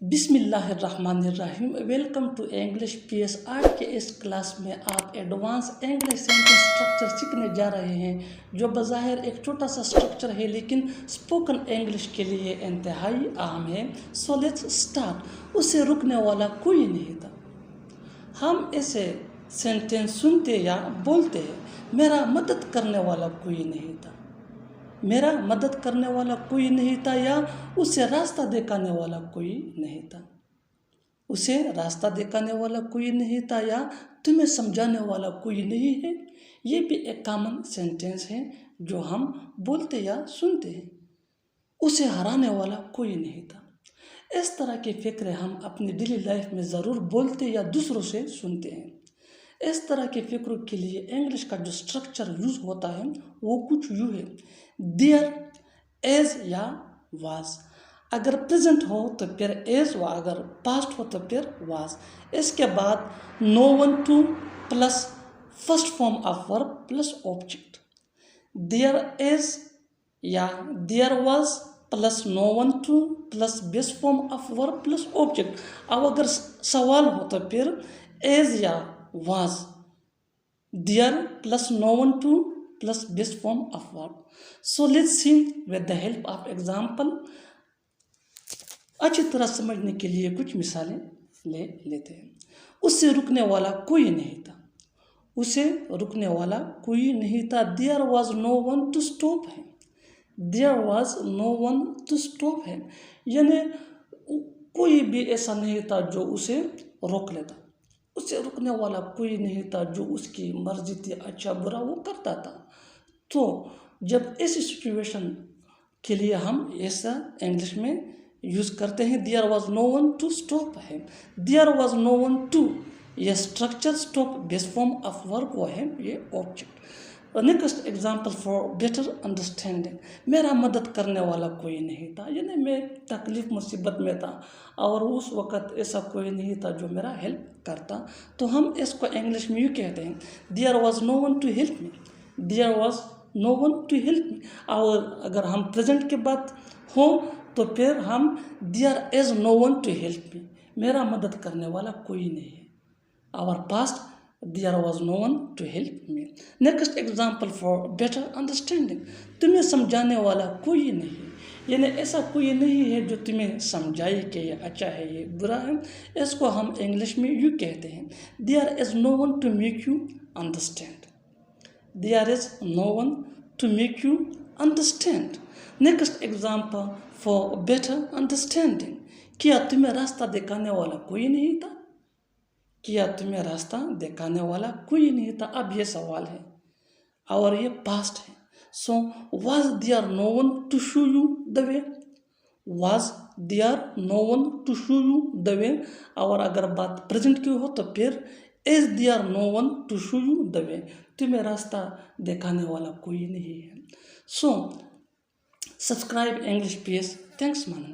बिस्मिल्लाहिर्रहमानिर्रहीम। Welcome to English PS. आज के इस क्लास में आप एडवांस इंग्लिश सेंटेंस स्ट्रक्चर सीखने जा रहे हैं जो बज़ाहिर एक छोटा सा स्ट्रक्चर है लेकिन स्पोकन इंग्लिश के लिए इंतहाई अहम है। So let's start. उसे रुकने वाला कोई नहीं था। हम इसे सेंटेंस सुनते या बोलते हैं, मेरा मदद करने वाला कोई नहीं था। मेरा मदद करने वाला कोई नहीं था या उसे रास्ता दिखाने वाला कोई नहीं था। उसे रास्ता दिखाने वाला कोई नहीं था या तुम्हें समझाने वाला कोई नहीं है। ये भी एक कॉमन सेंटेंस है जो हम बोलते या सुनते हैं। उसे हराने वाला कोई नहीं था। इस तरह की फ़िक्र हम अपनी डेली लाइफ में ज़रूर बोलते या दूसरों से सुनते हैं। इस तरह की फ़िक्र के लिए इंग्लिश का जो स्ट्रक्चर यूज़ होता है वो कुछ यूँ है। देयर, एज या वाज। अगर प्रेजेंट हो तो फिर एज, व अगर पास्ट हो तो फिर वाज। इसके बाद no one to plus first form of verb plus object. There is या there was plus no one to plus base form of verb plus object. अब अगर सवाल हो तो फिर एज या was, there plus no one to plus base form of verb. So let's see with the help of example. अच्छी तरह समझने के लिए कुछ मिसालें ले लेते हैं। उससे रुकने वाला कोई नहीं था। उसे रुकने वाला कोई नहीं था। There was no one to stop him. There was no one to stop him. यानी कोई भी ऐसा नहीं था जो उसे रोक लेता। उसे रुकने वाला कोई नहीं था जो उसकी मर्जी थी अच्छा बुरा वो करता था। तो जब इस सिचुएशन के लिए हम ऐसा इंग्लिश में यूज़ करते हैं, there was no one to stop है। There was no one to, ये structure stop base form of verb वो है, ये object. Next example for better understanding. मेरा मदद करने वाला कोई नहीं था, यानी मैं तकलीफ़ मुसीबत में था और उस वक़्त ऐसा कोई नहीं था जो मेरा हेल्प करता। तो हम इसको इंग्लिश में यूँ कहते हैं, there was no one to help me. There was no one to help me. और अगर हम प्रेजेंट के बात हो तो फिर हम there is no one to help me. मेरा मदद करने वाला कोई नहीं है। Our past, there was no one to help me. Next example for better understanding. तुम्हें समझाने वाला कोई नहीं है, यानी ऐसा कोई नहीं है जो तुम्हें समझाए कि ये अच्छा है ये बुरा है। इसको हम इंग्लिश में यूँ कहते हैं, there is no one to make you understand. There is no one to make you understand. Next example for better understanding. क्या तुम्हें रास्ता दिखाने वाला कोई नहीं था? क्या तुम्हें रास्ता दिखाने वाला कोई नहीं था? अब ये सवाल है और ये पास्ट है। So was there no one to show you the way? Was there no one to show you the way. और अगर बात प्रेजेंट की हो तो फिर is there no one to show you the way. तुम्हें रास्ता दिखाने वाला कोई नहीं है। So subscribe English PS. Thanks मानना।